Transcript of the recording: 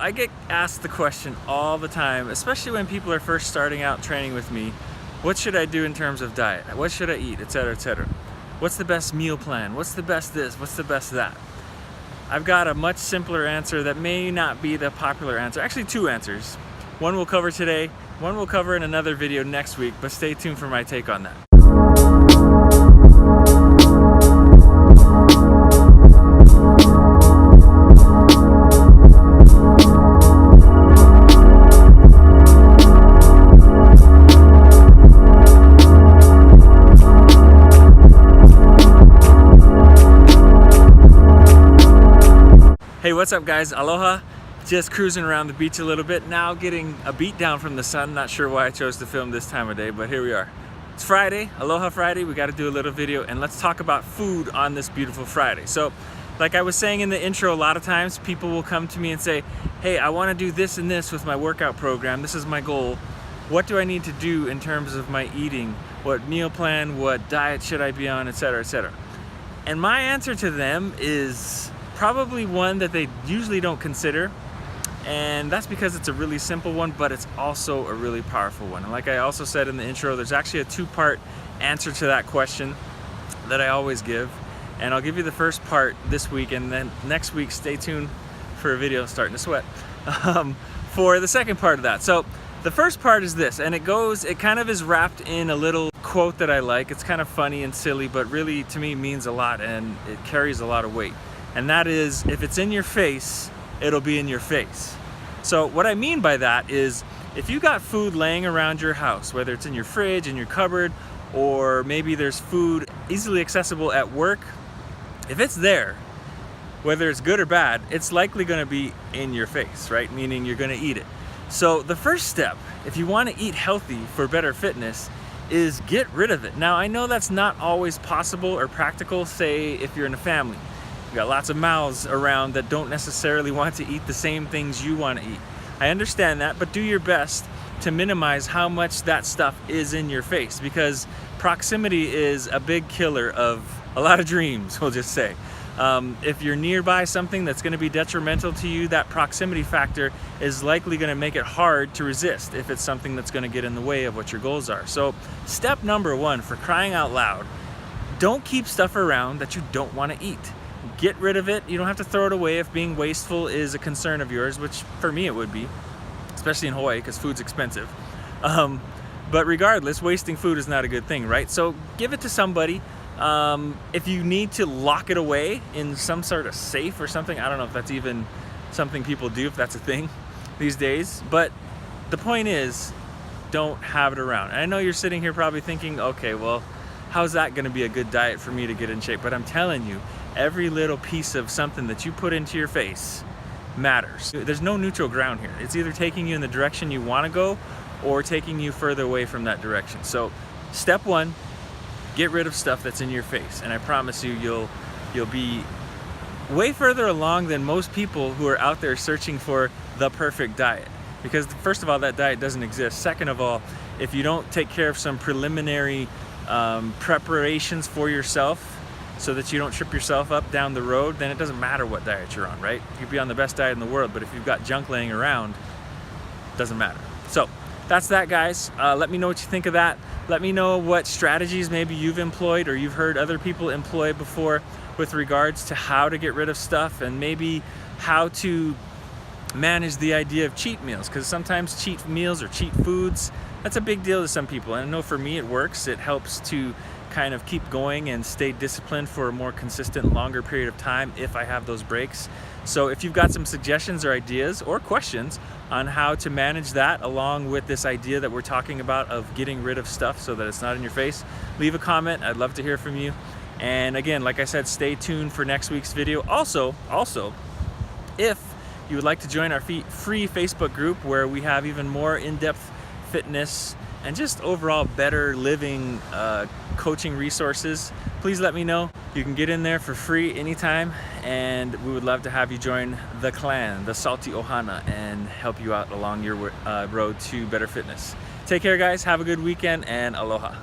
I get asked the question all the time, especially when people are first starting out training with me. What should I do in terms of diet? What should I eat, etc., etc.? What's the best meal plan? What's the best this? What's the best that? I've got a much simpler answer that may not be the popular answer. Actually, two answers. One we'll cover today, one we'll cover in another video next week, but stay tuned for my take on that. Hey, what's up guys? Aloha. Just cruising around the beach a little bit, now getting a beat down from the sun. Not sure why I chose to film this time of day, but here we are. It's Friday, Aloha Friday. We got to do a little video and let's talk about food on this beautiful Friday. So, like I was saying in the intro, a lot of times people will come to me and say, hey, I want to do this and this with my workout program. This is my goal. What do I need to do in terms of my eating? What meal plan, what diet should I be on, etc., etc. And my answer to them is probably one that they usually don't consider, and that's because it's a really simple one, but it's also a really powerful one. And like I also said in the intro, there's actually a two-part answer to that question that I always give, and I'll give you the first part this week, and then next week stay tuned for a video starting to sweat for the second part of that. So the first part is this, and it kind of is wrapped in a little quote that I like. It's kind of funny and silly, but really to me means a lot and it carries a lot of weight. And that is, if it's in your face, it'll be in your face. So what I mean by that is, if you got food laying around your house, whether it's in your fridge, in your cupboard, or maybe there's food easily accessible at work, if it's there, whether it's good or bad, it's likely gonna be in your face, right? Meaning you're gonna eat it. So the first step, if you wanna eat healthy for better fitness, is get rid of it. Now I know that's not always possible or practical, say if you're in a family. You got lots of mouths around that don't necessarily want to eat the same things you want to eat. I understand that, but do your best to minimize how much that stuff is in your face, because proximity is a big killer of a lot of dreams, we'll just say. If you're nearby something that's going to be detrimental to you, that proximity factor is likely going to make it hard to resist if it's something that's going to get in the way of what your goals are. So step number one, for crying out loud, don't keep stuff around that you don't want to eat. Get rid of it. You don't have to throw it away if being wasteful is a concern of yours, which for me it would be, especially in Hawaii because food's expensive. But regardless, wasting food is not a good thing, right? So give it to somebody. If you need to lock it away in some sort of safe or something, I don't know if that's even something people do, if that's a thing these days. But the point is, don't have it around. And I know you're sitting here probably thinking, okay, well, how's that going to be a good diet for me to get in shape? But I'm telling you, every little piece of something that you put into your face matters. There's no neutral ground here. It's either taking you in the direction you want to go or taking you further away from that direction. So step one, get rid of stuff that's in your face. And I promise you, you'll be way further along than most people who are out there searching for the perfect diet. Because first of all, that diet doesn't exist. Second of all, if you don't take care of some preliminary preparations for yourself so that you don't trip yourself up down the road, then it doesn't matter what diet you're on, right? You could be on the best diet in the world, but if you've got junk laying around, it doesn't matter. So that's that, guys. Let me know what you think of that. Let me know what strategies maybe you've employed or you've heard other people employ before with regards to how to get rid of stuff, and maybe how to manage the idea of cheat meals, because sometimes cheat meals or cheat foods, that's a big deal to some people. And I know for me it works. It helps to kind of keep going and stay disciplined for a more consistent, longer period of time if I have those breaks. So if you've got some suggestions or ideas or questions on how to manage that, along with this idea that we're talking about of getting rid of stuff so that it's not in your face, leave a comment. I'd love to hear from you. And again, like I said, stay tuned for next week's video. Also, if you would like to join our free Facebook group where we have even more in-depth fitness and just overall better living coaching resources, please let me know. You can get in there for free anytime, and we would love to have you join the clan, the Salty Ohana, and help you out along your road to better fitness. Take care, guys. Have a good weekend, and aloha.